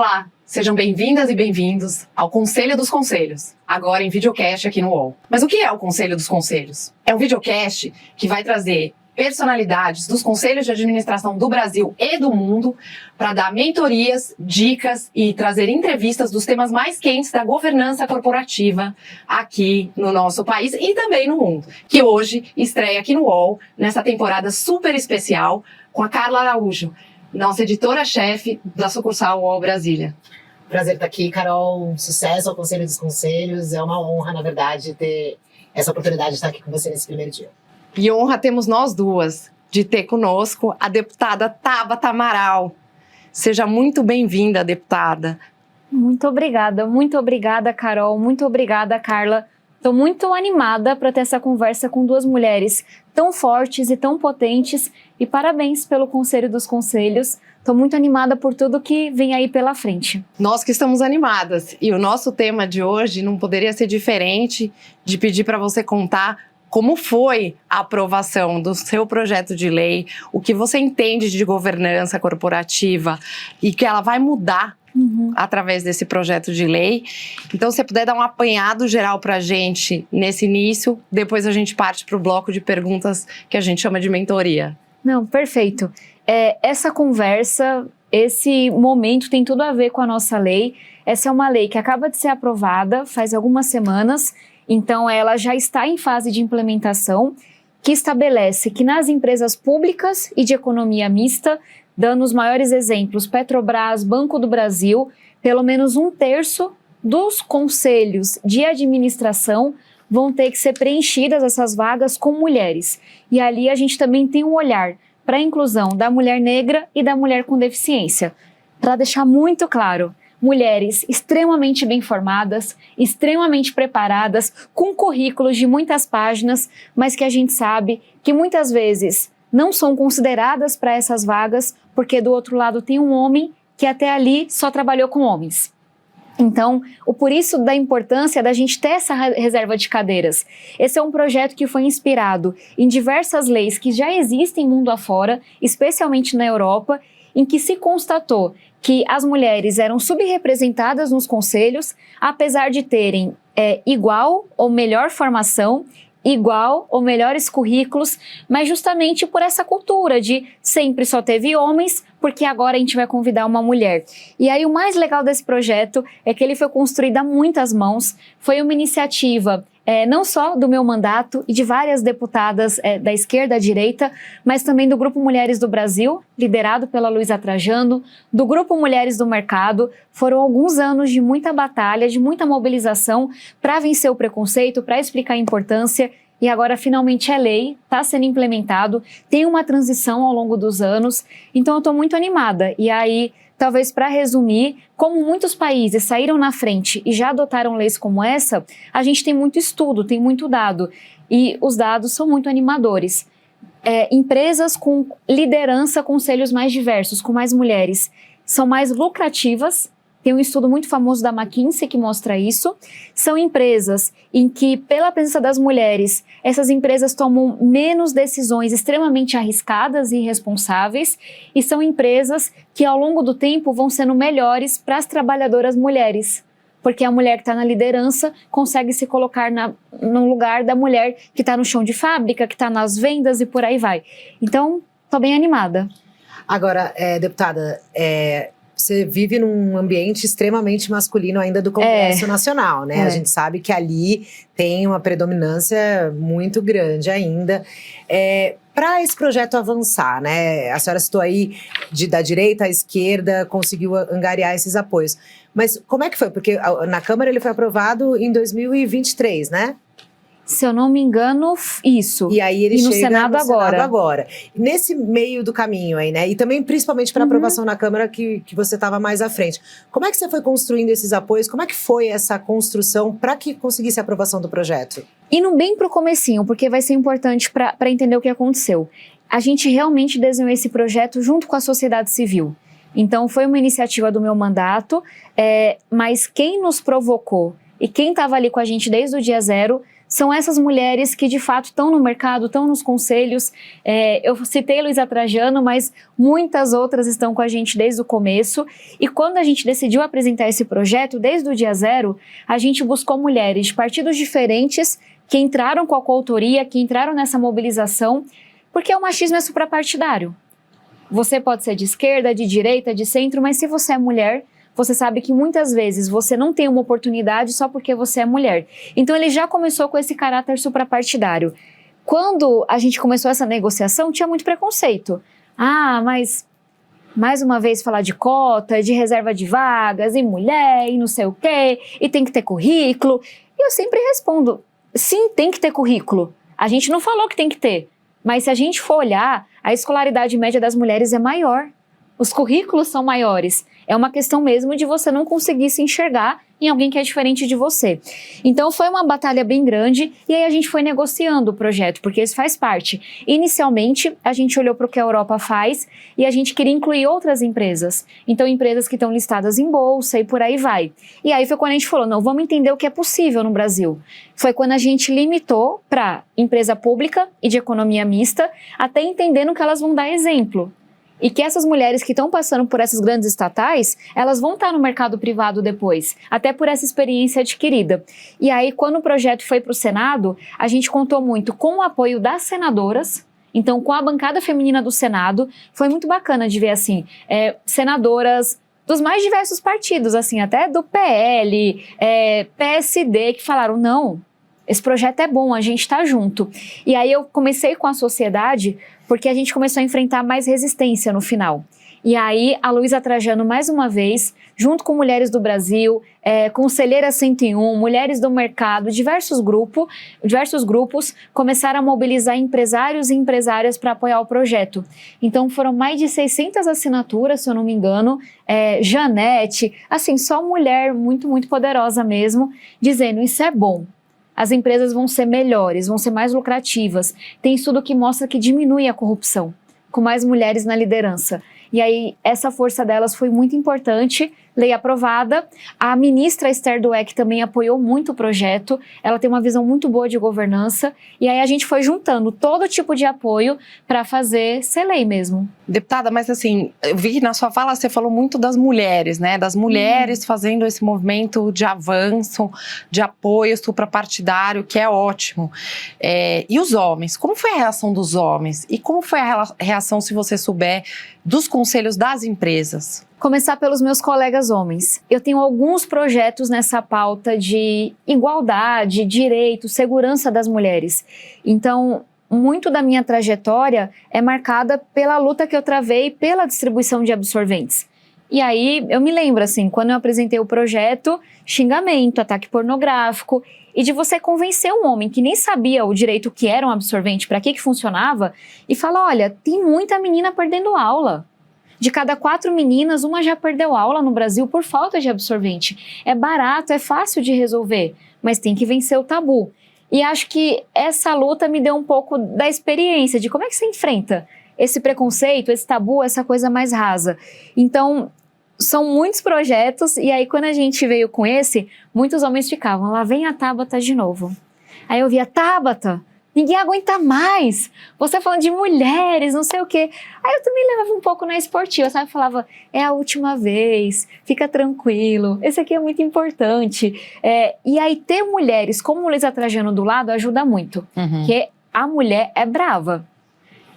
Olá, sejam bem-vindas e bem-vindos ao Conselho dos Conselhos, agora em videocast aqui no UOL. Mas o que é o Conselho dos Conselhos? É um videocast que vai trazer personalidades dos conselhos de administração do Brasil e do mundo para dar mentorias, dicas e trazer entrevistas dos temas mais quentes da governança corporativa aqui no nosso país e também no mundo, que hoje estreia aqui no UOL, nessa temporada super especial, com a Carla Araújo, nossa editora-chefe da sucursal UOL Brasília. Prazer estar aqui, Carol. Sucesso ao Conselho dos Conselhos. É uma honra, na verdade, ter essa oportunidade de estar aqui com você nesse primeiro dia. E honra temos nós duas de ter conosco a deputada Tabata Amaral. Seja muito bem-vinda, deputada. Muito obrigada, Carol. Muito obrigada, Carla. Estou muito animada para ter essa conversa com duas mulheres tão fortes e tão potentes. E parabéns pelo Conselho dos Conselhos. Estou muito animada por tudo que vem aí pela frente. Nós que estamos animadas. E o nosso tema de hoje não poderia ser diferente de pedir para você contar como foi a aprovação do seu projeto de lei, o que você entende de governança corporativa e que ela vai mudar através desse projeto de lei. Então, se você puder dar um apanhado geral para a gente nesse início, depois a gente parte para o bloco de perguntas que a gente chama de mentoria. Não, perfeito. Essa conversa, esse momento tem tudo a ver com a nossa lei. Essa é uma lei que acaba de ser aprovada faz algumas semanas. Então, ela já está em fase de implementação, que estabelece que nas empresas públicas e de economia mista, dando os maiores exemplos, Petrobras, Banco do Brasil, pelo menos 1/3 dos conselhos de administração vão ter que ser preenchidas essas vagas com mulheres. E ali a gente também tem um olhar para a inclusão da mulher negra e da mulher com deficiência. Para deixar muito claro, mulheres extremamente bem formadas, extremamente preparadas, com currículos de muitas páginas, mas que a gente sabe que muitas vezes não são consideradas para essas vagas, porque do outro lado tem um homem que até ali só trabalhou com homens. Então, por isso da importância da gente ter essa reserva de cadeiras. Esse é um projeto que foi inspirado em diversas leis que já existem mundo afora, especialmente na Europa, em que se constatou que as mulheres eram subrepresentadas nos conselhos, apesar de terem igual ou melhor formação, igual ou melhores currículos, mas justamente por essa cultura de sempre só teve homens, porque agora a gente vai convidar uma mulher. E aí o mais legal desse projeto é que ele foi construído a muitas mãos, foi uma iniciativa não só do meu mandato e de várias deputadas da esquerda à direita, mas também do Grupo Mulheres do Brasil, liderado pela Luísa Trajano, do Grupo Mulheres do Mercado. Foram alguns anos de muita batalha, de muita mobilização para vencer o preconceito, para explicar a importância. E agora finalmente é lei, está sendo implementado, tem uma transição ao longo dos anos, então eu estou muito animada. E aí, talvez para resumir, como muitos países saíram na frente e já adotaram leis como essa, a gente tem muito estudo, tem muito dado, e os dados são muito animadores. Empresas com liderança, conselhos mais diversos, com mais mulheres, são mais lucrativas. Tem um estudo muito famoso da McKinsey que mostra isso. São empresas em que, pela presença das mulheres, essas empresas tomam menos decisões extremamente arriscadas e irresponsáveis, e são empresas que, ao longo do tempo, vão sendo melhores para as trabalhadoras mulheres, porque a mulher que está na liderança consegue se colocar no lugar da mulher que está no chão de fábrica, que está nas vendas e por aí vai. Então, estou bem animada. Agora, deputada, você vive num ambiente extremamente masculino ainda do Congresso Nacional, né? A gente sabe que ali tem uma predominância muito grande ainda. Para esse projeto avançar, né? A senhora citou aí da direita à esquerda, conseguiu angariar esses apoios. Mas como é que foi? Porque na Câmara ele foi aprovado em 2023, né? Se eu não me engano, isso. E aí ele no chega Senado no agora. Senado agora. Nesse meio do caminho aí, né? E também, principalmente para aprovação na Câmara, que você estava mais à frente. Como é que você foi construindo esses apoios? Como é que foi essa construção para que conseguisse a aprovação do projeto? Indo bem para o comecinho, porque vai ser importante para entender o que aconteceu. A gente realmente desenhou esse projeto junto com a sociedade civil. Então, foi uma iniciativa do meu mandato, mas quem nos provocou e quem estava ali com a gente desde o dia zero são essas mulheres que de fato estão no mercado, estão nos conselhos. Eu citei Luísa Trajano, mas muitas outras estão com a gente desde o começo. E quando a gente decidiu apresentar esse projeto, desde o dia zero, a gente buscou mulheres de partidos diferentes que entraram com a coautoria, que entraram nessa mobilização, porque o machismo é suprapartidário. Você pode ser de esquerda, de direita, de centro, mas se você é mulher, você sabe que muitas vezes você não tem uma oportunidade só porque você é mulher. Então ele já começou com esse caráter suprapartidário. Quando a gente começou essa negociação, tinha muito preconceito. Mas mais uma vez falar de cota, de reserva de vagas, e mulher, e não sei o quê, e tem que ter currículo. E eu sempre respondo, sim, tem que ter currículo. A gente não falou que tem que ter. Mas se a gente for olhar, a escolaridade média das mulheres é maior. Os currículos são maiores. É uma questão mesmo de você não conseguir se enxergar em alguém que é diferente de você. Então foi uma batalha bem grande e aí a gente foi negociando o projeto, porque isso faz parte. Inicialmente, a gente olhou para o que a Europa faz e a gente queria incluir outras empresas. Então empresas que estão listadas em bolsa e por aí vai. E aí foi quando a gente falou, não, vamos entender o que é possível no Brasil. Foi quando a gente limitou para empresa pública e de economia mista, até entendendo que elas vão dar exemplo. E que essas mulheres que estão passando por essas grandes estatais, elas vão estar no mercado privado depois, até por essa experiência adquirida. E aí, quando o projeto foi para o Senado, a gente contou muito com o apoio das senadoras, então com a bancada feminina do Senado, foi muito bacana de ver assim, senadoras dos mais diversos partidos, assim, até do PL, PSD, que falaram, não, esse projeto é bom, a gente está junto. E aí eu comecei com a sociedade, porque a gente começou a enfrentar mais resistência no final. E aí a Luísa Trajano, mais uma vez, junto com Mulheres do Brasil, Conselheira 101, Mulheres do Mercado, diversos grupos começaram a mobilizar empresários e empresárias para apoiar o projeto. Então foram mais de 600 assinaturas, se eu não me engano, Janete, assim, só mulher muito, muito poderosa mesmo, dizendo isso é bom. As empresas vão ser melhores, vão ser mais lucrativas. Tem estudo que mostra que diminui a corrupção, com mais mulheres na liderança. E aí, essa força delas foi muito importante, lei aprovada. A ministra Esther Dweck também apoiou muito o projeto, ela tem uma visão muito boa de governança, e aí a gente foi juntando todo tipo de apoio para fazer ser lei mesmo. Deputada, mas assim, eu vi que na sua fala você falou muito das mulheres, né? Das mulheres fazendo esse movimento de avanço, de apoio suprapartidário, que é ótimo. E os homens? Como foi a reação dos homens? E como foi a reação, se você souber, dos conselhos das empresas? Começar pelos meus colegas homens. Eu tenho alguns projetos nessa pauta de igualdade, direito, segurança das mulheres. Então, muito da minha trajetória é marcada pela luta que eu travei pela distribuição de absorventes. E aí, eu me lembro, assim, quando eu apresentei o projeto, xingamento, ataque pornográfico, e de você convencer um homem que nem sabia o direito que era um absorvente, para que funcionava, e falar, olha, tem muita menina perdendo aula. De cada 4 meninas, uma já perdeu aula no Brasil por falta de absorvente. É barato, é fácil de resolver, mas tem que vencer o tabu. E acho que essa luta me deu um pouco da experiência de como é que você enfrenta esse preconceito, esse tabu, essa coisa mais rasa. Então, são muitos projetos, e aí quando a gente veio com esse, muitos homens ficavam, lá vem a Tabata de novo. Aí eu via, Tabata, ninguém aguenta mais, você falando de mulheres, não sei o quê. Aí eu também levava um pouco na esportiva, sabe? Falava, é a última vez, fica tranquilo, esse aqui é muito importante. E aí ter mulheres como Luísa Trajano do lado ajuda muito, porque a mulher é brava.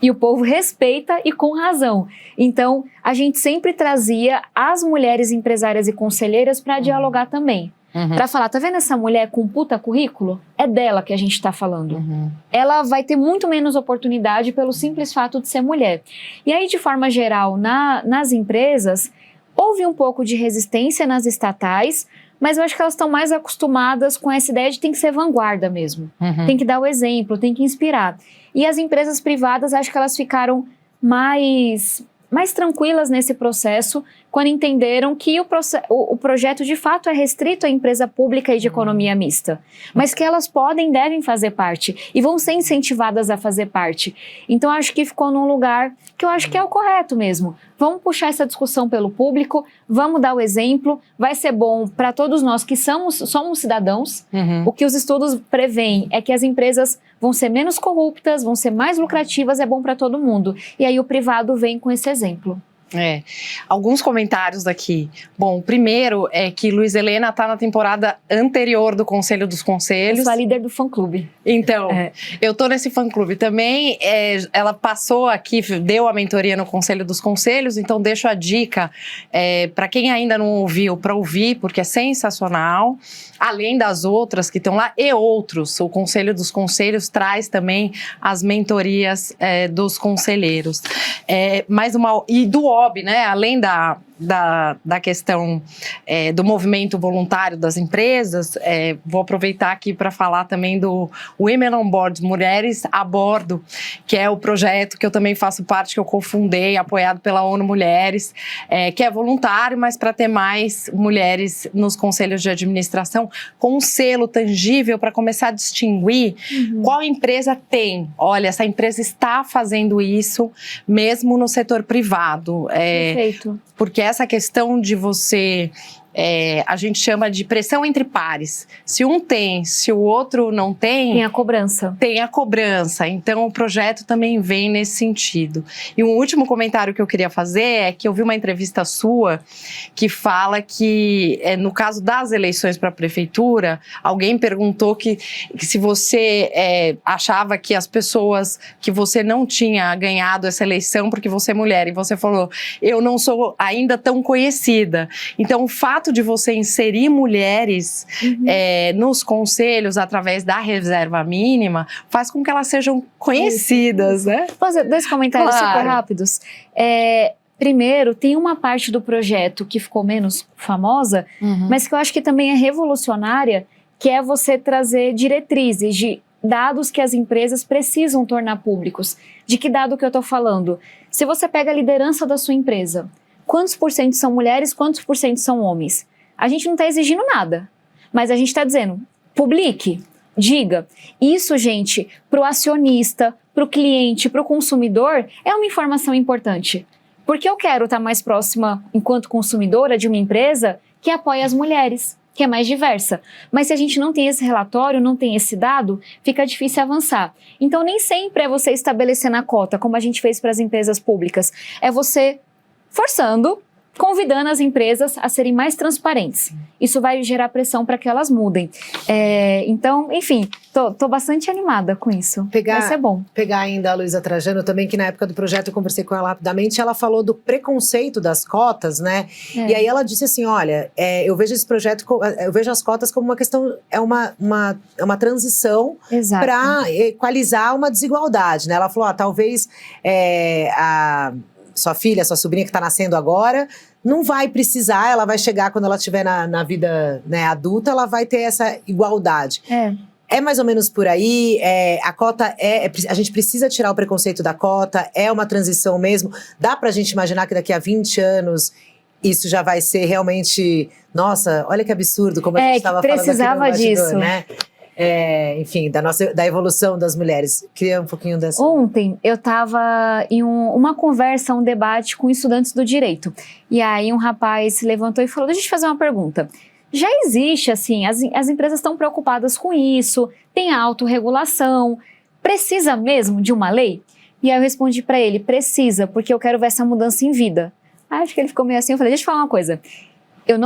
E o povo respeita e com razão. Então, a gente sempre trazia as mulheres empresárias e conselheiras para dialogar também. Para falar, tá vendo essa mulher com puta currículo? É dela que a gente tá falando. Ela vai ter muito menos oportunidade pelo simples fato de ser mulher. E aí, de forma geral, nas empresas, houve um pouco de resistência nas estatais, mas eu acho que elas estão mais acostumadas com essa ideia de tem que ser vanguarda mesmo. Tem que dar o exemplo, tem que inspirar. E as empresas privadas, acho que elas ficaram mais mais tranquilas nesse processo quando entenderam que o projeto de fato é restrito à empresa pública e de economia mista, mas que elas podem e devem fazer parte e vão ser incentivadas a fazer parte. Então acho que ficou num lugar que eu acho que é o correto mesmo. Vamos puxar essa discussão pelo público, vamos dar o exemplo, vai ser bom para todos nós que somos cidadãos. O que os estudos preveem é que as empresas vão ser menos corruptas, vão ser mais lucrativas, é bom para todo mundo. E aí o privado vem com esse exemplo. Alguns comentários aqui. Bom, o primeiro é que Luiz Helena está na temporada anterior do Conselho dos Conselhos. Eu sou a líder do fã-clube. Então, eu tô nesse fã-clube também. Ela passou aqui, deu a mentoria no Conselho dos Conselhos, então deixo a dica para quem ainda não ouviu, para ouvir, porque é sensacional. Além das outras que estão lá e outros, o Conselho dos Conselhos traz também as mentorias dos conselheiros. E do OB, né? Além da questão do movimento voluntário das empresas, vou aproveitar aqui para falar também do Women on Board, Mulheres a Bordo, que é o projeto que eu também faço parte, que eu cofundei, apoiado pela ONU Mulheres, que é voluntário, mas para ter mais mulheres nos conselhos de administração, com um selo tangível para começar a distinguir qual empresa tem. Olha, essa empresa está fazendo isso mesmo no setor privado. Perfeito. Porque essa questão de você, a gente chama de pressão entre pares. Se um tem, se o outro não tem... Tem a cobrança. Tem a cobrança. Então, o projeto também vem nesse sentido. E um último comentário que eu queria fazer é que eu vi uma entrevista sua que fala que, no caso das eleições para a prefeitura, alguém perguntou que se você achava que as pessoas, que você não tinha ganhado essa eleição porque você é mulher. E você falou, eu não sou ainda tão conhecida. Então, o fato de você inserir mulheres nos conselhos através da reserva mínima faz com que elas sejam conhecidas, né? Vou fazer 2 comentários Claro. super rápidos. Primeiro, tem uma parte do projeto que ficou menos famosa, mas que eu acho que também é revolucionária, que é você trazer diretrizes de dados que as empresas precisam tornar públicos. De que dado que eu estou falando? Se você pega a liderança da sua empresa, quantos por cento são mulheres, quantos por cento são homens? A gente não está exigindo nada, mas a gente está dizendo, publique, diga. Isso, gente, para o acionista, para o cliente, para o consumidor, é uma informação importante. Porque eu quero estar mais próxima, enquanto consumidora, de uma empresa que apoia as mulheres, que é mais diversa. Mas se a gente não tem esse relatório, não tem esse dado, fica difícil avançar. Então, nem sempre é você estabelecer na cota, como a gente fez para as empresas públicas. É você forçando, convidando as empresas a serem mais transparentes. Isso vai gerar pressão para que elas mudem. Então, enfim, tô bastante animada com isso. Vai ser bom. Pegar ainda a Luísa Trajano também, que na época do projeto eu conversei com ela rapidamente, ela falou do preconceito das cotas, né? E aí ela disse assim, olha, eu vejo esse projeto, eu vejo as cotas como uma questão, é uma transição para equalizar uma desigualdade, né? Ela falou, talvez a sua filha, sua sobrinha que está nascendo agora, não vai precisar, ela vai chegar quando ela estiver na vida, né, adulta, ela vai ter essa igualdade. É mais ou menos por aí, a cota a gente precisa tirar o preconceito da cota, é uma transição mesmo. Dá pra gente imaginar que daqui a 20 anos isso já vai ser realmente, nossa, olha que absurdo, como a gente estava falando aqui no bastidor, disso. né? Enfim, da evolução das mulheres. Queria um pouquinho dessa. Ontem eu estava em uma conversa, um debate com estudantes do direito. E aí um rapaz se levantou e falou, deixa eu te fazer uma pergunta. Já existe, assim, as empresas estão preocupadas com isso, tem a autorregulação, precisa mesmo de uma lei? E aí eu respondi para ele, precisa, porque eu quero ver essa mudança em vida. Aí acho que ele ficou meio assim, eu falei, deixa eu falar uma coisa. Eu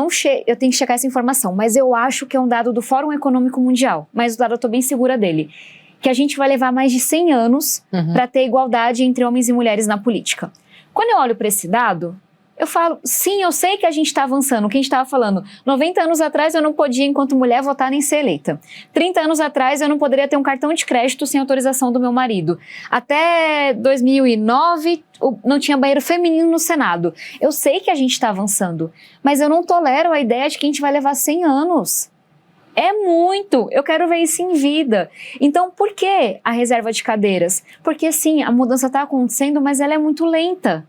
tenho que checar essa informação, mas eu acho que é um dado do Fórum Econômico Mundial, mas o dado eu estou bem segura dele, que a gente vai levar mais de 100 anos para ter igualdade entre homens e mulheres na política. Quando eu olho para esse dado, eu falo, sim, eu sei que a gente está avançando, o que a gente estava falando, 90 anos atrás eu não podia, enquanto mulher, votar nem ser eleita. 30 anos atrás eu não poderia ter um cartão de crédito sem autorização do meu marido. Até 2009 não tinha banheiro feminino no Senado. Eu sei que a gente está avançando, mas eu não tolero a ideia de que a gente vai levar 100 anos. É muito, eu quero ver isso em vida. Então, por que a reserva de cadeiras? Porque sim, a mudança está acontecendo, mas ela é muito lenta.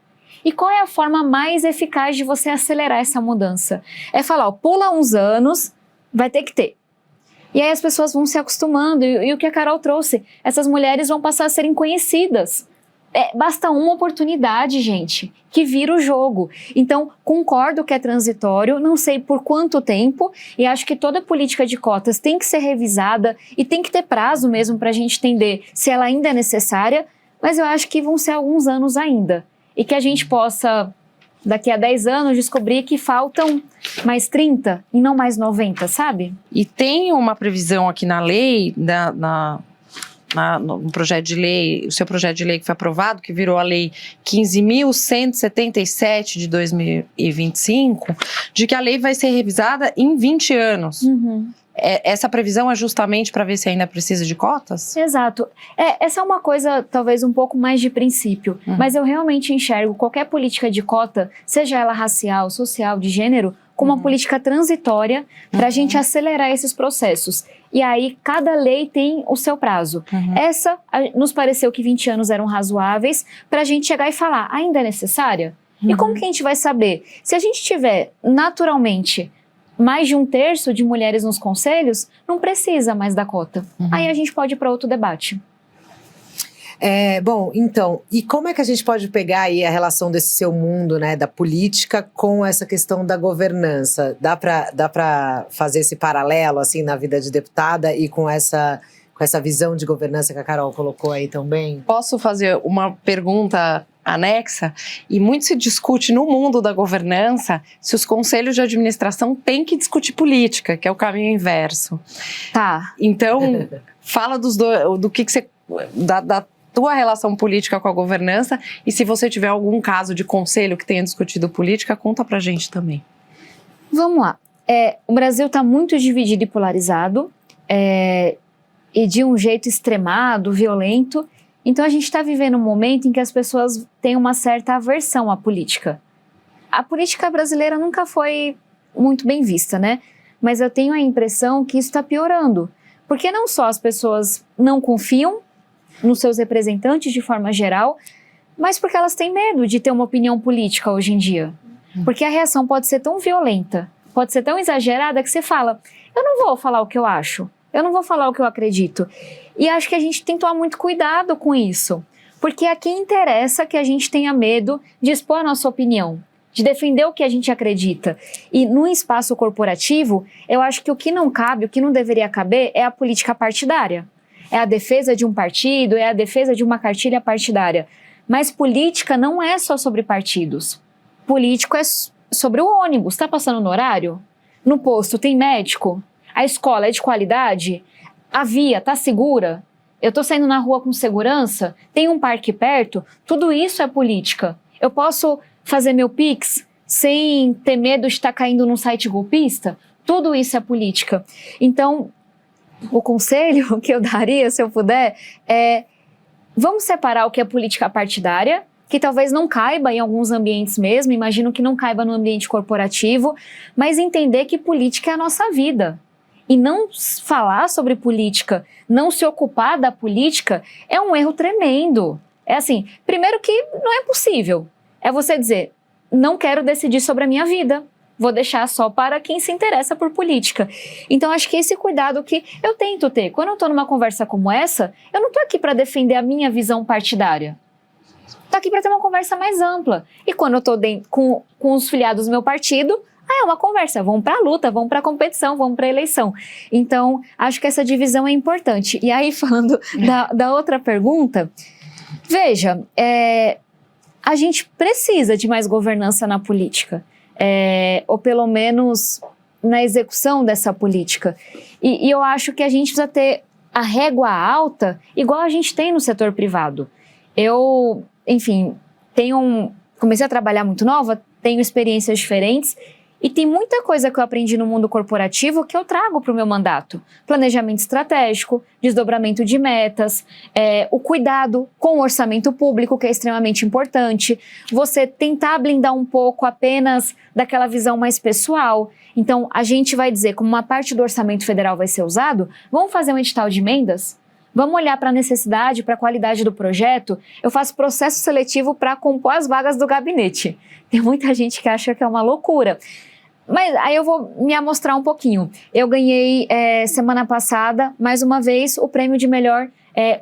E qual é a forma mais eficaz de você acelerar essa mudança? É falar, ó, pula uns anos, vai ter que ter. E aí as pessoas vão se acostumando, e o que a Carol trouxe, essas mulheres vão passar a serem conhecidas. Basta uma oportunidade, gente, que vira o jogo. Então, concordo que é transitório, não sei por quanto tempo, e acho que toda política de cotas tem que ser revisada e tem que ter prazo mesmo para a gente entender se ela ainda é necessária, mas eu acho que vão ser alguns anos ainda. E que a gente possa, daqui a 10 anos, descobrir que faltam mais 30 e não mais 90, sabe? E tem uma previsão aqui na lei, no projeto de lei, o seu projeto de lei que foi aprovado, que virou a lei 15.177 de 2025, de que a lei vai ser revisada em 20 anos. Uhum. Essa previsão é justamente para ver se ainda precisa de cotas? Exato. Essa é uma coisa talvez um pouco mais de princípio, mas eu realmente enxergo qualquer política de cota, seja ela racial, social, de gênero, como uma política transitória para a gente acelerar esses processos. E aí, cada lei tem o seu prazo. Essa, nos pareceu que 20 anos eram razoáveis para a gente chegar e falar, ainda é necessária? E como que a gente vai saber? Se a gente tiver, naturalmente, mais de 1/3 de mulheres nos conselhos, não precisa mais da cota. Aí a gente pode ir para outro debate. Bom, então, e como é que a gente pode pegar aí a relação desse seu mundo, né, da política com essa questão da governança? Dá pra fazer esse paralelo, assim, na vida de deputada e com essa visão de governança que a Carol colocou aí também? Posso fazer uma pergunta anexa? E muito se discute no mundo da governança se os conselhos de administração têm que discutir política, que é o caminho inverso. Tá. Então, fala do que você... da tua relação política com a governança, e se você tiver algum caso de conselho que tenha discutido política, conta pra gente também. Vamos lá. O Brasil está muito dividido e polarizado, e de um jeito extremado, violento. Então a gente está vivendo um momento em que as pessoas têm uma certa aversão à política. A política brasileira nunca foi muito bem vista, né? Mas eu tenho a impressão que isso está piorando. Porque não só as pessoas não confiam nos seus representantes de forma geral, mas porque elas têm medo de ter uma opinião política hoje em dia. Porque a reação pode ser tão violenta, pode ser tão exagerada que você fala, eu não vou falar o que eu acho, eu não vou falar o que eu acredito. E acho que a gente tem que tomar muito cuidado com isso, porque a quem interessa que a gente tenha medo de expor a nossa opinião, de defender o que a gente acredita. E no espaço corporativo, eu acho que o que não cabe, o que não deveria caber é a política partidária. É a defesa de um partido, é a defesa de uma cartilha partidária. Mas política não é só sobre partidos. Político é sobre o ônibus. Está passando no horário? No posto tem médico? A escola é de qualidade? A via está segura? Eu estou saindo na rua com segurança? Tem um parque perto? Tudo isso é política. Eu posso fazer meu Pix sem ter medo de estar caindo num site golpista? Tudo isso é política. Então, o conselho que eu daria, se eu puder, vamos separar o que é política partidária, que talvez não caiba em alguns ambientes mesmo, imagino que não caiba no ambiente corporativo, mas entender que política é a nossa vida. E não falar sobre política, não se ocupar da política, é um erro tremendo. É assim, primeiro que não é possível. É você dizer, não quero decidir sobre a minha vida. Vou deixar só para quem se interessa por política. Então, acho que esse cuidado que eu tento ter. Quando eu estou numa conversa como essa, eu não estou aqui para defender a minha visão partidária. Estou aqui para ter uma conversa mais ampla. E quando eu estou com os filiados do meu partido, é uma conversa. Vamos para a luta, vamos para a competição, vamos para a eleição. Então, acho que essa divisão é importante. E aí, falando da outra pergunta, veja, a gente precisa de mais governança na política. Ou pelo menos na execução dessa política. E eu acho que a gente precisa ter a régua alta, igual a gente tem no setor privado. Eu, enfim, comecei a trabalhar muito nova, tenho experiências diferentes, e tem muita coisa que eu aprendi no mundo corporativo que eu trago para o meu mandato. Planejamento estratégico, desdobramento de metas, o cuidado com o orçamento público, que é extremamente importante. Você tentar blindar um pouco apenas daquela visão mais pessoal. Então, a gente vai dizer como uma parte do orçamento federal vai ser usado, vamos fazer um edital de emendas? Vamos olhar para a necessidade, para a qualidade do projeto. Eu faço processo seletivo para compor as vagas do gabinete. Tem muita gente que acha que é uma loucura. Mas aí eu vou me amostrar um pouquinho. Eu ganhei semana passada, mais uma vez, o prêmio de melhor,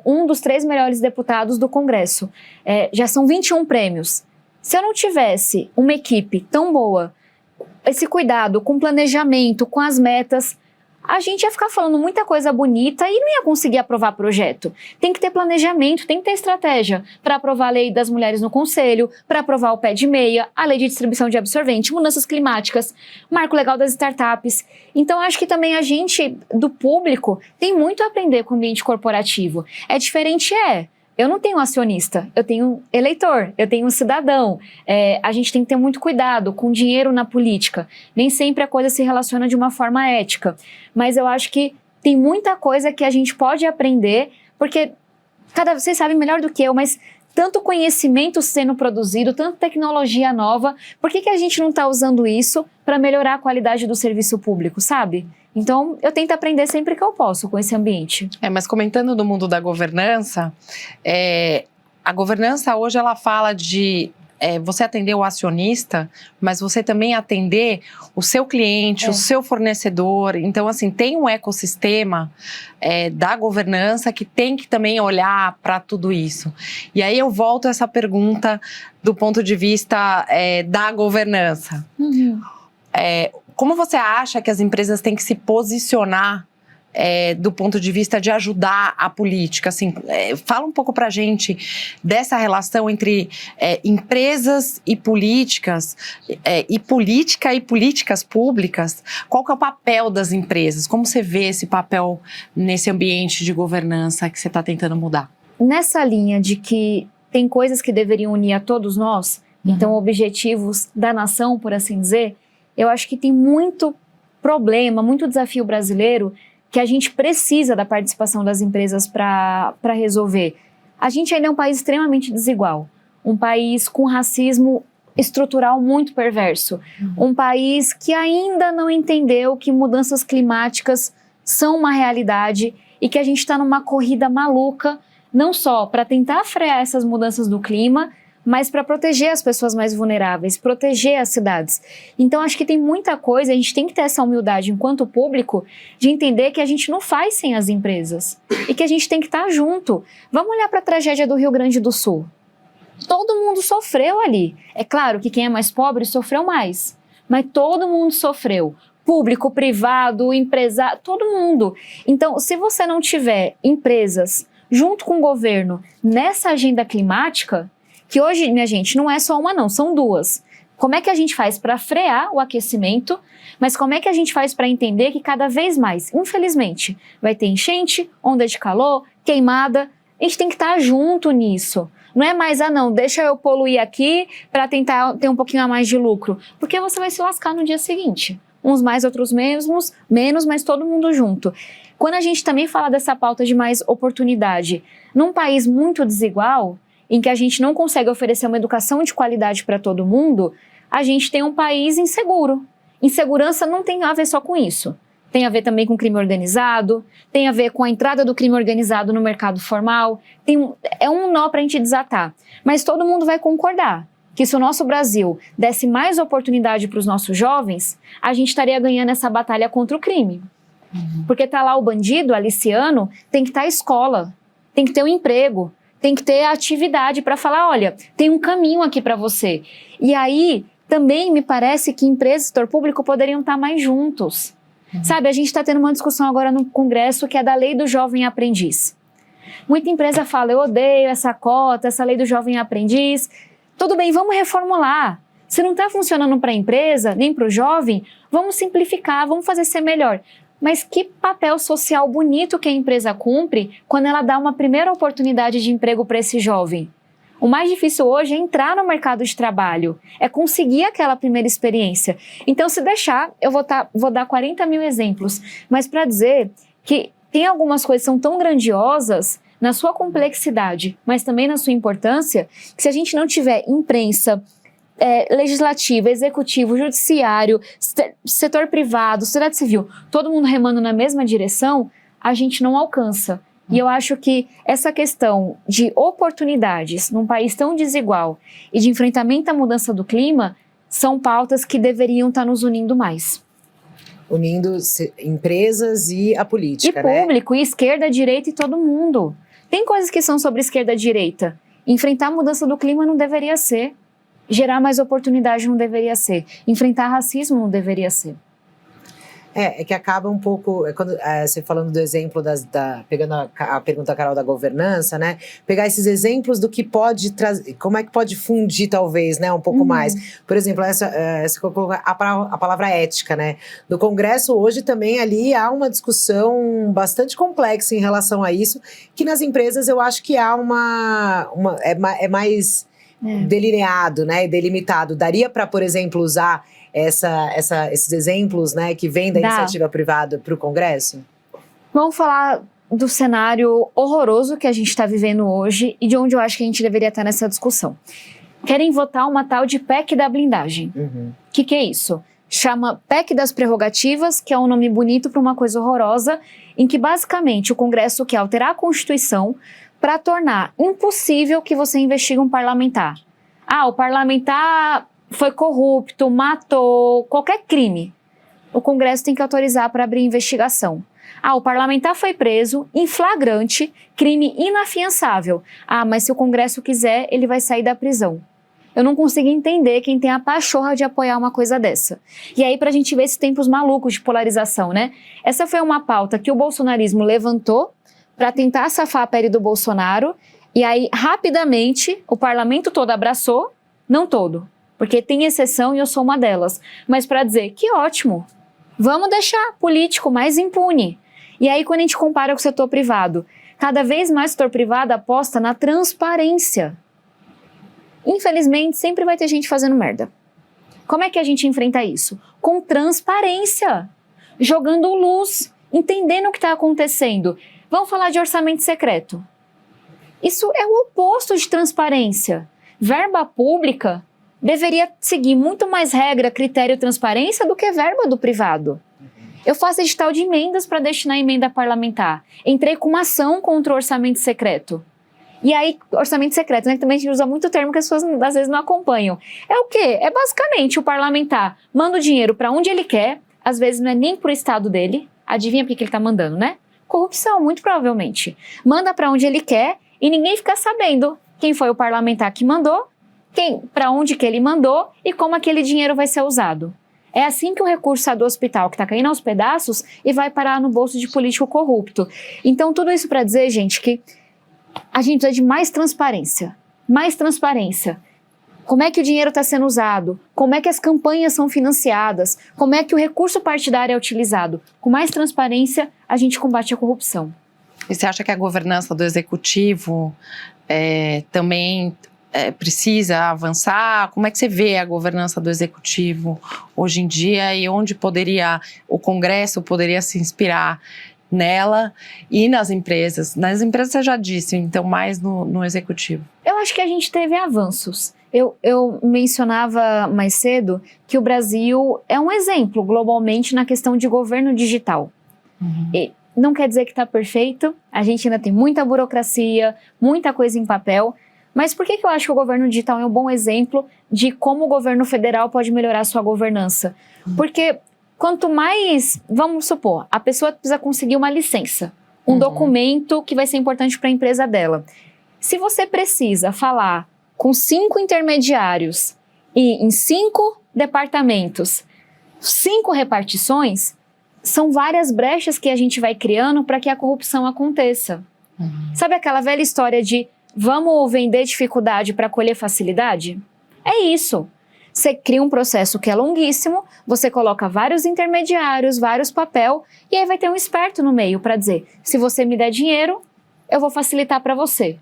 um dos 3 melhores deputados do Congresso. Já são 21 prêmios. Se eu não tivesse uma equipe tão boa, esse cuidado com planejamento, com as metas, a gente ia ficar falando muita coisa bonita e não ia conseguir aprovar projeto. Tem que ter planejamento, tem que ter estratégia para aprovar a lei das mulheres no conselho, para aprovar o pé de meia, a lei de distribuição de absorvente, mudanças climáticas, marco legal das startups. Então, acho que também a gente, do público, tem muito a aprender com o ambiente corporativo. É diferente, eu não tenho acionista, eu tenho eleitor, eu tenho um cidadão. A gente tem que ter muito cuidado com dinheiro na política. Nem sempre a coisa se relaciona de uma forma ética. Mas eu acho que tem muita coisa que a gente pode aprender, porque vocês sabem melhor do que eu, mas tanto conhecimento sendo produzido, tanta tecnologia nova, por que a gente não está usando isso para melhorar a qualidade do serviço público, sabe? Então, eu tento aprender sempre que eu posso com esse ambiente. Mas comentando do mundo da governança, a governança hoje ela fala de você atender o acionista, mas você também atender o seu cliente, o seu fornecedor. Então, assim, tem um ecossistema da governança que tem que também olhar para tudo isso. E aí eu volto a essa pergunta do ponto de vista da governança. Uhum. Como você acha que as empresas têm que se posicionar do ponto de vista de ajudar a política? Assim, fala um pouco pra gente dessa relação entre empresas e políticas, e política e políticas públicas. Qual que é o papel das empresas? Como você vê esse papel nesse ambiente de governança que você está tentando mudar? Nessa linha de que tem coisas que deveriam unir a todos nós, então objetivos da nação, por assim dizer, eu acho que tem muito problema, muito desafio brasileiro que a gente precisa da participação das empresas para resolver. A gente ainda é um país extremamente desigual, um país com racismo estrutural muito perverso, um país que ainda não entendeu que mudanças climáticas são uma realidade e que a gente está numa corrida maluca, não só para tentar frear essas mudanças do clima, mas para proteger as pessoas mais vulneráveis, proteger as cidades. Então, acho que tem muita coisa, a gente tem que ter essa humildade enquanto público de entender que a gente não faz sem as empresas e que a gente tem que estar junto. Vamos olhar para a tragédia do Rio Grande do Sul. Todo mundo sofreu ali. É claro que quem é mais pobre sofreu mais, mas todo mundo sofreu. Público, privado, empresário, todo mundo. Então, se você não tiver empresas junto com o governo nessa agenda climática, que hoje, minha gente, não é só uma não, são 2. Como é que a gente faz para frear o aquecimento, mas como é que a gente faz para entender que cada vez mais, infelizmente, vai ter enchente, onda de calor, queimada, a gente tem que estar junto nisso. Não é mais, não, deixa eu poluir aqui para tentar ter um pouquinho a mais de lucro, porque você vai se lascar no dia seguinte. Uns mais, outros menos, mas todo mundo junto. Quando a gente também fala dessa pauta de mais oportunidade, num país muito desigual, em que a gente não consegue oferecer uma educação de qualidade para todo mundo, a gente tem um país inseguro. Insegurança não tem a ver só com isso. Tem a ver também com crime organizado, tem a ver com a entrada do crime organizado no mercado formal. É um nó para a gente desatar. Mas todo mundo vai concordar que se o nosso Brasil desse mais oportunidade para os nossos jovens, a gente estaria ganhando essa batalha contra o crime. Porque tá lá o bandido, aliciano, tem que estar à escola, tem que ter um emprego, tem que ter atividade para falar, olha, tem um caminho aqui para você. E aí, também me parece que empresas e setor público poderiam estar mais juntos. Sabe, a gente está tendo uma discussão agora no Congresso que é da lei do jovem aprendiz. Muita empresa fala, eu odeio essa cota, essa lei do jovem aprendiz. Tudo bem, vamos reformular. Se não está funcionando para a empresa, nem para o jovem, vamos simplificar, vamos fazer ser melhor. Mas que papel social bonito que a empresa cumpre quando ela dá uma primeira oportunidade de emprego para esse jovem. O mais difícil hoje é entrar no mercado de trabalho, é conseguir aquela primeira experiência. Então, se deixar, eu vou dar 40 mil exemplos, mas para dizer que tem algumas coisas que são tão grandiosas na sua complexidade, mas também na sua importância, que se a gente não tiver imprensa, legislativo, executivo, judiciário, setor privado, sociedade civil, todo mundo remando na mesma direção, a gente não alcança. E eu acho que essa questão de oportunidades num país tão desigual e de enfrentamento à mudança do clima são pautas que deveriam estar nos unindo mais. Unindo empresas e a política, E público, e esquerda, direita e todo mundo. Tem coisas que são sobre esquerda e direita. Enfrentar a mudança do clima não deveria ser. Gerar mais oportunidade não deveria ser. Enfrentar racismo não deveria ser. É que acaba um pouco, você falando do exemplo pegando a pergunta da Carol da governança, né? Pegar esses exemplos do que pode trazer, como é que pode fundir talvez, né? Um pouco mais. Por exemplo, a palavra ética, né? No Congresso hoje também ali há uma discussão bastante complexa em relação a isso, que nas empresas eu acho que há é mais delineado, né? E delimitado. Daria para, por exemplo, usar esses exemplos, né, que vêm da iniciativa privada para o Congresso? Vamos falar do cenário horroroso que a gente está vivendo hoje e de onde eu acho que a gente deveria estar nessa discussão. Querem votar uma tal de PEC da blindagem. O que é isso? Chama PEC das prerrogativas, que é um nome bonito para uma coisa horrorosa, em que basicamente o Congresso quer alterar a Constituição para tornar impossível que você investigue um parlamentar. O parlamentar foi corrupto, matou, qualquer crime. O Congresso tem que autorizar para abrir investigação. O parlamentar foi preso em flagrante, crime inafiançável. Mas se o Congresso quiser, ele vai sair da prisão. Eu não consigo entender quem tem a pachorra de apoiar uma coisa dessa. E aí, pra gente ver esses tempos malucos de polarização, né? Essa foi uma pauta que o bolsonarismo levantou para tentar safar a pele do Bolsonaro. E aí, rapidamente, o parlamento todo abraçou, não todo. Porque tem exceção e eu sou uma delas. Mas para dizer, que ótimo, vamos deixar político mais impune. E aí quando a gente compara com o setor privado, cada vez mais o setor privado aposta na transparência. Infelizmente, sempre vai ter gente fazendo merda. Como é que a gente enfrenta isso? Com transparência, jogando luz, entendendo o que está acontecendo. Vamos falar de orçamento secreto. Isso é o oposto de transparência. Verba pública deveria seguir muito mais regra, critério e transparência do que verba do privado. Eu faço edital de emendas para destinar emenda parlamentar. Entrei com uma ação contra o orçamento secreto. E aí, orçamento secreto, né, que também a gente usa muito termo que as pessoas às vezes não acompanham. É o quê? É basicamente o parlamentar manda o dinheiro para onde ele quer, às vezes não é nem pro estado dele. Adivinha por que ele está mandando, né? Corrupção, muito provavelmente. Manda para onde ele quer e ninguém fica sabendo quem foi o parlamentar que mandou, para onde que ele mandou e como aquele dinheiro vai ser usado. É assim que o recurso sai do hospital, que está caindo aos pedaços, e vai parar no bolso de político corrupto. Então, tudo isso para dizer, gente, que a gente precisa de mais transparência. Mais transparência. Como é que o dinheiro está sendo usado? Como é que as campanhas são financiadas? Como é que o recurso partidário é utilizado? Com mais transparência, a gente combate a corrupção. E você acha que a governança do executivo também precisa avançar? Como é que você vê a governança do executivo hoje em dia e onde o Congresso poderia se inspirar nela e nas empresas? Nas empresas você já disse, então mais no executivo. Eu acho que a gente teve avanços. Eu mencionava mais cedo que o Brasil é um exemplo globalmente na questão de governo digital. E não quer dizer que está perfeito, a gente ainda tem muita burocracia, muita coisa em papel. Mas por que eu acho que o governo digital é um bom exemplo de como o governo federal pode melhorar a sua governança? Porque quanto mais, vamos supor, a pessoa precisa conseguir uma licença, um documento que vai ser importante para a empresa dela. Se você precisa falar com 5 intermediários e em 5 departamentos, 5 repartições, são várias brechas que a gente vai criando para que a corrupção aconteça. Sabe aquela velha história de vamos vender dificuldade para colher facilidade? É isso. Você cria um processo que é longuíssimo, você coloca vários intermediários, vários papel, e aí vai ter um esperto no meio para dizer, se você me der dinheiro, eu vou facilitar para você.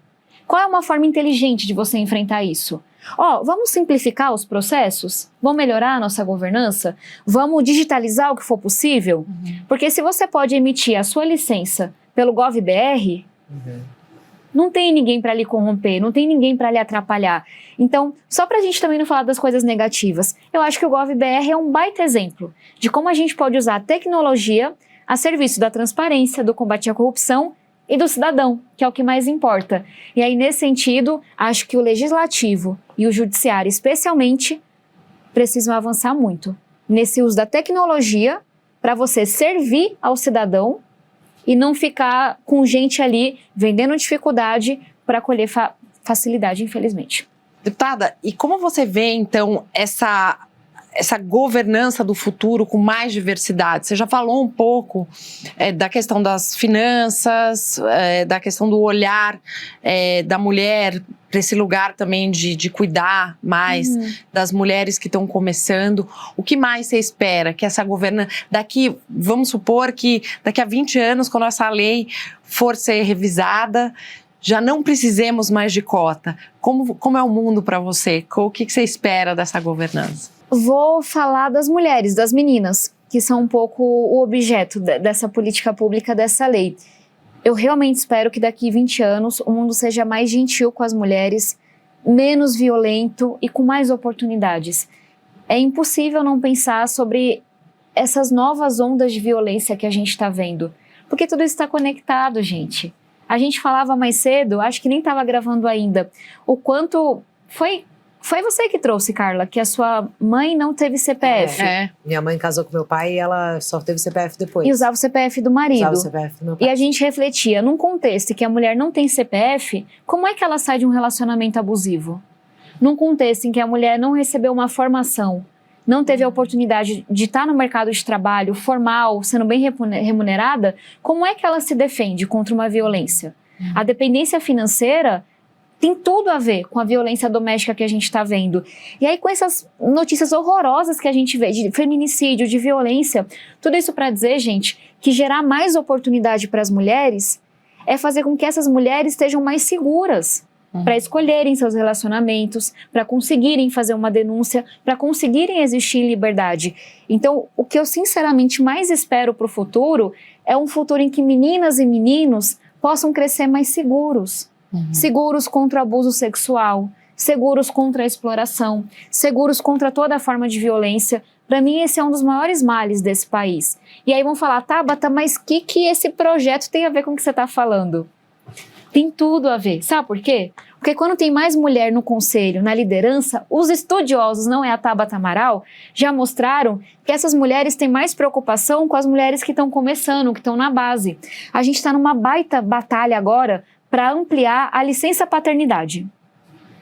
Qual é uma forma inteligente de você enfrentar isso? Vamos simplificar os processos? Vamos melhorar a nossa governança? Vamos digitalizar o que for possível? Porque se você pode emitir a sua licença pelo GovBR, não tem ninguém para lhe corromper, não tem ninguém para lhe atrapalhar. Então, só para a gente também não falar das coisas negativas, eu acho que o GovBR é um baita exemplo de como a gente pode usar a tecnologia a serviço da transparência, do combate à corrupção e do cidadão, que é o que mais importa. E aí, nesse sentido, acho que o legislativo e o judiciário, especialmente, precisam avançar muito nesse uso da tecnologia para você servir ao cidadão e não ficar com gente ali vendendo dificuldade para colher facilidade, infelizmente. Deputada, e como você vê, então, essa governança do futuro com mais diversidade? Você já falou um pouco da questão das finanças, da questão do olhar da mulher para esse lugar também de cuidar mais das mulheres que estão começando. O que mais você espera que essa governança... Vamos supor que daqui a 20 anos, quando essa lei for ser revisada, já não precisemos mais de cota. Como é o mundo para você? O que você espera dessa governança? Vou falar das mulheres, das meninas, que são um pouco o objeto dessa política pública, dessa lei. Eu realmente espero que daqui 20 anos o mundo seja mais gentil com as mulheres, menos violento e com mais oportunidades. É impossível não pensar sobre essas novas ondas de violência que a gente está vendo, porque tudo isso está conectado, gente. A gente falava mais cedo, acho que nem estava gravando ainda, o quanto Foi você que trouxe, Carla, que a sua mãe não teve CPF. Minha mãe casou com meu pai e ela só teve CPF depois. E usava o CPF do marido. Usava o CPF do meu pai. E a gente refletia, num contexto em que a mulher não tem CPF, como é que ela sai de um relacionamento abusivo? Num contexto em que a mulher não recebeu uma formação, não teve a oportunidade de estar no mercado de trabalho formal, sendo bem remunerada, como é que ela se defende contra uma violência? A dependência financeira tem tudo a ver com a violência doméstica que a gente está vendo. E aí, com essas notícias horrorosas que a gente vê, de feminicídio, de violência, tudo isso para dizer, gente, que gerar mais oportunidade para as mulheres é fazer com que essas mulheres estejam mais seguras para escolherem seus relacionamentos, para conseguirem fazer uma denúncia, para conseguirem existir em liberdade. Então, o que eu sinceramente mais espero para o futuro é um futuro em que meninas e meninos possam crescer mais seguros. Seguros contra o abuso sexual, seguros contra a exploração, seguros contra toda forma de violência. Para mim, esse é um dos maiores males desse país. E aí vão falar, Tabata, mas o que esse projeto tem a ver com o que você está falando? Tem tudo a ver. Sabe por quê? Porque quando tem mais mulher no conselho, na liderança, os estudiosos, não é a Tabata Amaral, já mostraram que essas mulheres têm mais preocupação com as mulheres que estão começando, que estão na base. A gente está numa baita batalha agora para ampliar a licença paternidade.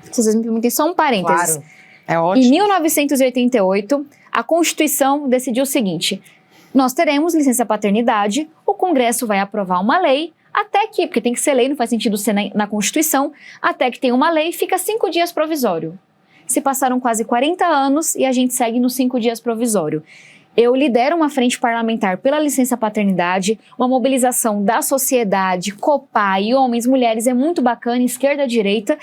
Se vocês me permitem, só um parênteses. Claro. É ótimo. Em 1988, a Constituição decidiu o seguinte: nós teremos licença paternidade, o Congresso vai aprovar uma lei, até que, porque tem que ser lei, não faz sentido ser na Constituição, até que tem uma lei, fica 5 dias provisório. Se passaram quase 40 anos e a gente segue nos 5 dias provisório. Eu lidero uma frente parlamentar pela licença paternidade, uma mobilização da sociedade, COPAI, homens, mulheres, é muito bacana, esquerda, direita.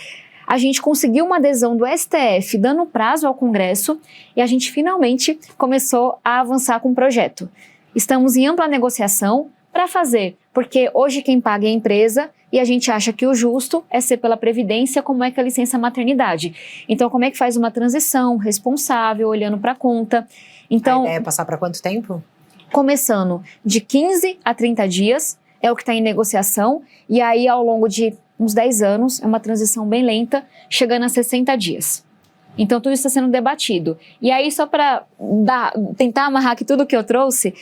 A gente conseguiu uma adesão do STF, dando prazo ao Congresso, e a gente finalmente começou a avançar com o projeto. Estamos em ampla negociação para fazer, porque hoje quem paga é a empresa e a gente acha que o justo é ser pela Previdência, como é que é a licença maternidade. Então, como é que faz uma transição responsável, olhando para a conta? Então, A ideia é passar para quanto tempo? Começando de 15 a 30 dias, é o que está em negociação, e aí ao longo de uns 10 anos, é uma transição bem lenta, chegando a 60 dias. Então tudo isso está sendo debatido. E aí só para tentar amarrar aqui tudo que eu trouxe,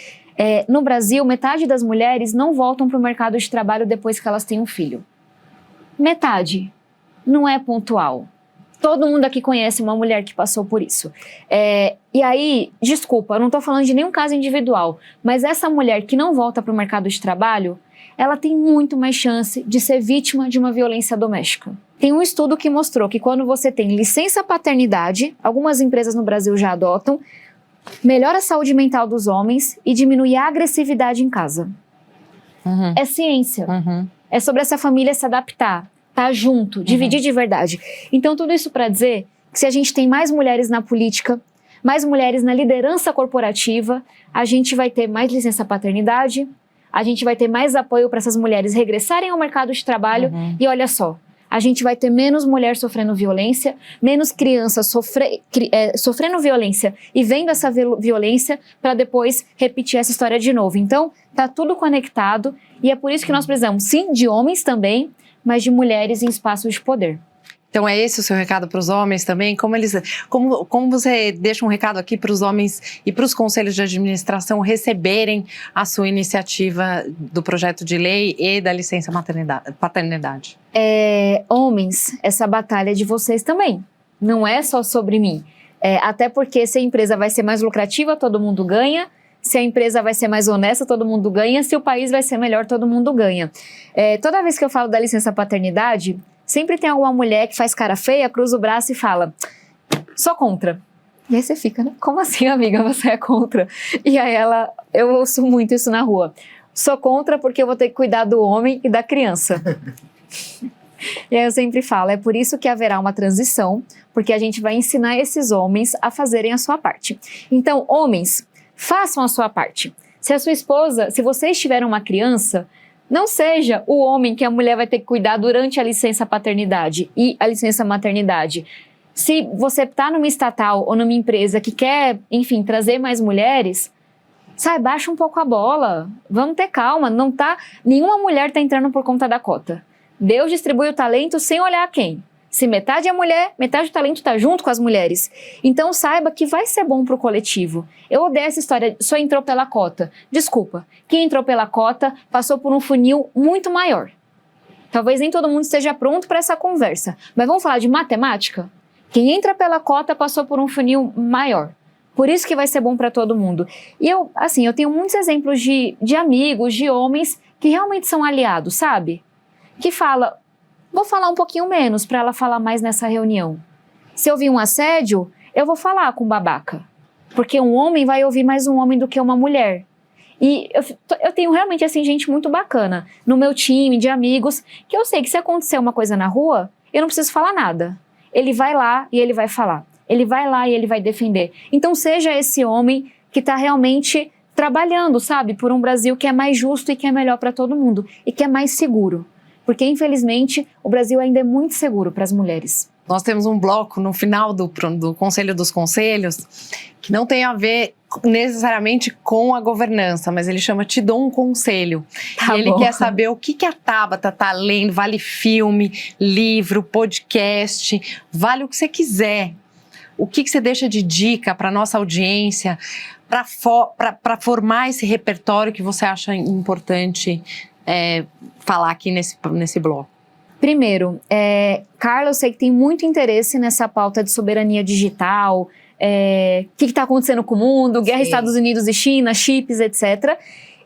no Brasil, metade das mulheres não voltam para o mercado de trabalho depois que elas têm um filho. Metade. Não é pontual. Todo mundo aqui conhece uma mulher que passou por isso. E aí, desculpa, eu não estou falando de nenhum caso individual, mas essa mulher que não volta para o mercado de trabalho, ela tem muito mais chance de ser vítima de uma violência doméstica. Tem um estudo que mostrou que quando você tem licença paternidade, algumas empresas no Brasil já adotam, melhora a saúde mental dos homens e diminui a agressividade em casa. É ciência. É sobre essa família se adaptar. Tá junto, dividir de verdade. Então, tudo isso para dizer que se a gente tem mais mulheres na política, mais mulheres na liderança corporativa, a gente vai ter mais licença paternidade, a gente vai ter mais apoio para essas mulheres regressarem ao mercado de trabalho e olha só, a gente vai ter menos mulher sofrendo violência, menos criança sofrendo violência e vendo essa violência para depois repetir essa história de novo. Então, tá tudo conectado e é por isso que nós precisamos, sim, de homens também, mas de mulheres em espaços de poder. Então é esse o seu recado para os homens também? Como você deixa um recado aqui para os homens e para os conselhos de administração receberem a sua iniciativa do projeto de lei e da licença paternidade? Homens, essa batalha é de vocês também, não é só sobre mim. Até porque se a empresa vai ser mais lucrativa, todo mundo ganha. Se a empresa vai ser mais honesta, todo mundo ganha. Se o país vai ser melhor, todo mundo ganha. Toda vez que eu falo da licença paternidade, sempre tem alguma mulher que faz cara feia, cruza o braço e fala, sou contra. E aí você fica, né? Como assim, amiga, você é contra? E aí eu ouço muito isso na rua. Sou contra porque eu vou ter que cuidar do homem e da criança. E aí eu sempre falo, é por isso que haverá uma transição, porque a gente vai ensinar esses homens a fazerem a sua parte. Então, homens, façam a sua parte. Se a sua esposa, se vocês tiverem uma criança, não seja o homem que a mulher vai ter que cuidar durante a licença paternidade e a licença maternidade. Se você está numa estatal ou numa empresa que quer, enfim, trazer mais mulheres, baixa um pouco a bola. Vamos ter calma. Nenhuma mulher está entrando por conta da cota. Deus distribui o talento sem olhar a quem. Se metade é mulher, metade do talento está junto com as mulheres. Então saiba que vai ser bom para o coletivo. Eu odeio essa história, só entrou pela cota. Desculpa, quem entrou pela cota passou por um funil muito maior. Talvez nem todo mundo esteja pronto para essa conversa. Mas vamos falar de matemática? Quem entra pela cota passou por um funil maior. Por isso que vai ser bom para todo mundo. E eu tenho muitos exemplos de amigos, de homens que realmente são aliados, sabe? Que fala... Vou falar um pouquinho menos para ela falar mais nessa reunião. Se eu vi um assédio, eu vou falar com o babaca. Porque um homem vai ouvir mais um homem do que uma mulher. E eu tenho realmente, gente muito bacana no meu time de amigos, que eu sei que se acontecer uma coisa na rua, eu não preciso falar nada. Ele vai lá e ele vai falar. Ele vai lá e ele vai defender. Então seja esse homem que está realmente trabalhando, por um Brasil que é mais justo e que é melhor para todo mundo. E que é mais seguro. Porque, infelizmente, o Brasil ainda é muito seguro para as mulheres. Nós temos um bloco no final do Conselho dos Conselhos que não tem a ver necessariamente com a governança, mas ele chama Te Dou um Conselho. E ele quer saber o que a Tabata está lendo, vale filme, livro, podcast, vale o que você quiser. O que você deixa de dica para a nossa audiência, para formar esse repertório que você acha importante falar aqui nesse bloco? Primeiro, Carla, eu sei que tem muito interesse nessa pauta de soberania digital, o que está acontecendo com o mundo, guerra Estados Unidos e China, chips, etc.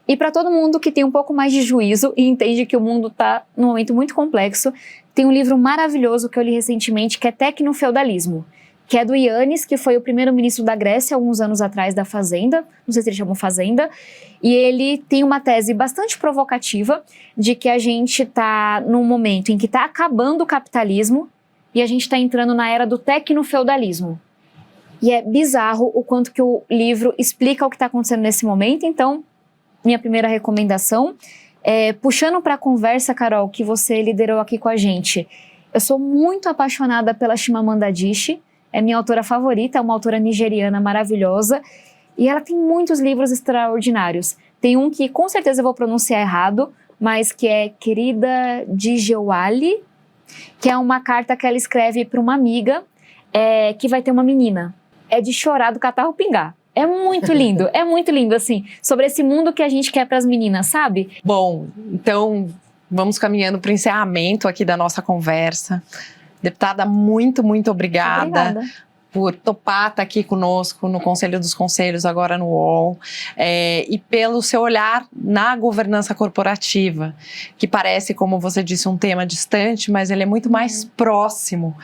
E para todo mundo que tem um pouco mais de juízo e entende que o mundo está num momento muito complexo, tem um livro maravilhoso que eu li recentemente, que é Tecnofeudalismo, que é do Ioannis, que foi o primeiro-ministro da Grécia alguns anos atrás da Fazenda, não sei se eles chamam Fazenda, e ele tem uma tese bastante provocativa de que a gente está num momento em que está acabando o capitalismo e a gente está entrando na era do tecnofeudalismo. E é bizarro o quanto que o livro explica o que está acontecendo nesse momento. Então, minha primeira recomendação, puxando para a conversa, Carol, que você liderou aqui com a gente, eu sou muito apaixonada pela Chimamanda Adichie, é minha autora favorita, é uma autora nigeriana maravilhosa, e ela tem muitos livros extraordinários. Tem um que com certeza eu vou pronunciar errado, mas que é Querida Djewali, que é uma carta que ela escreve para uma amiga que vai ter uma menina. É de chorar do catarro pingar. É muito lindo, sobre esse mundo que a gente quer para as meninas, sabe? Bom, então vamos caminhando para o encerramento aqui da nossa conversa. Deputada, muito obrigada por topar estar aqui conosco no Conselho dos Conselhos, agora no UOL, e pelo seu olhar na governança corporativa, que parece, como você disse, um tema distante, mas ele é muito mais próximo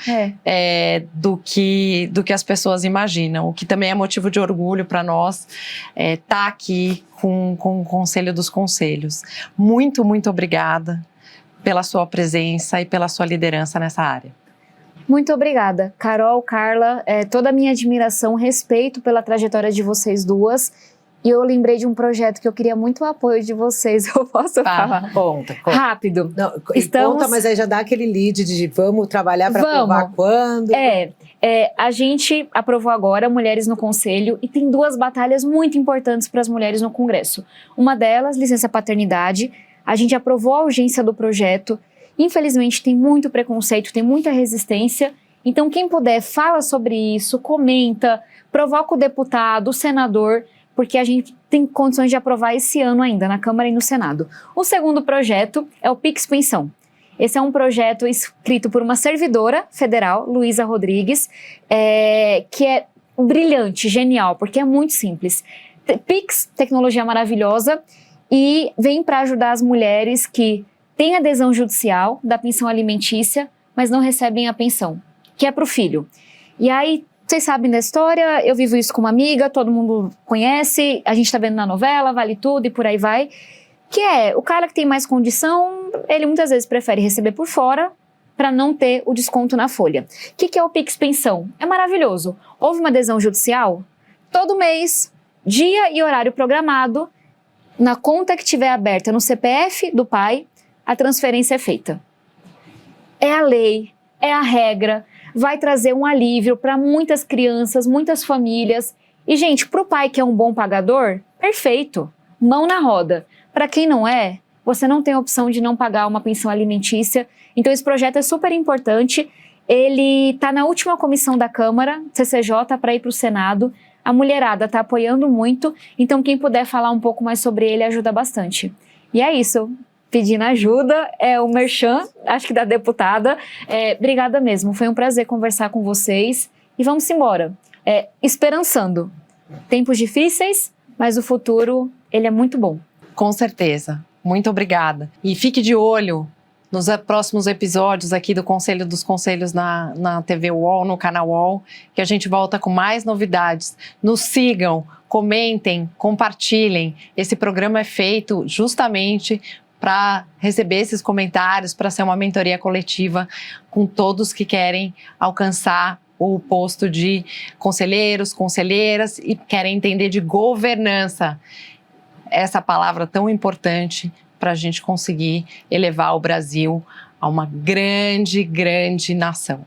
do que as pessoas imaginam, o que também é motivo de orgulho para nós estar aqui com o Conselho dos Conselhos. Muito obrigada pela sua presença e pela sua liderança nessa área. Muito obrigada, Carol, Carla, toda a minha admiração, respeito pela trajetória de vocês duas E eu lembrei de um projeto que eu queria muito o apoio de vocês. Eu posso falar? Conta. Rápido. Não, Estamos... Conta, mas aí já dá aquele lead de vamos trabalhar para aprovar quando. A gente aprovou agora Mulheres no Conselho e tem 2 batalhas muito importantes para as mulheres no Congresso. Uma delas, licença paternidade. A gente aprovou a urgência do projeto. Infelizmente tem muito preconceito, tem muita resistência. Então quem puder, fala sobre isso, comenta, provoca o deputado, o senador, porque a gente tem condições de aprovar esse ano ainda, na Câmara e no Senado. O segundo projeto é o Pix Pensão. Esse é um projeto escrito por uma servidora federal, Luísa Rodrigues, que é brilhante, genial, porque é muito simples. Pix, tecnologia maravilhosa, e vem para ajudar as mulheres que têm adesão judicial da pensão alimentícia, mas não recebem a pensão, que é para o filho. E aí, vocês sabem da história, eu vivo isso com uma amiga, todo mundo conhece, a gente está vendo na novela, Vale Tudo e por aí vai, que é o cara que tem mais condição, ele muitas vezes prefere receber por fora para não ter o desconto na folha. O que é o Pix Pensão? É maravilhoso. Houve uma adesão judicial? Todo mês, dia e horário programado, na conta que estiver aberta no CPF do pai, a transferência é feita. É a lei, é a regra, vai trazer um alívio para muitas crianças, muitas famílias. E, gente, para o pai que é um bom pagador, perfeito, mão na roda. Para quem não é, você não tem a opção de não pagar uma pensão alimentícia. Então, esse projeto é super importante. Ele está na última comissão da Câmara, CCJ, para ir para o Senado. A mulherada está apoiando muito, então quem puder falar um pouco mais sobre ele ajuda bastante. E é isso. Pedindo ajuda, é o merchan, acho que da deputada. Obrigada mesmo, foi um prazer conversar com vocês e vamos embora. Esperançando. Tempos difíceis, mas o futuro, ele é muito bom. Com certeza, muito obrigada. E fique de olho nos próximos episódios aqui do Conselho dos Conselhos na TV UOL, no canal UOL, que a gente volta com mais novidades. Nos sigam, comentem, compartilhem. Esse programa é feito justamente para receber esses comentários, para ser uma mentoria coletiva com todos que querem alcançar o posto de conselheiros, conselheiras e querem entender de governança, essa palavra tão importante para a gente conseguir elevar o Brasil a uma grande, grande nação.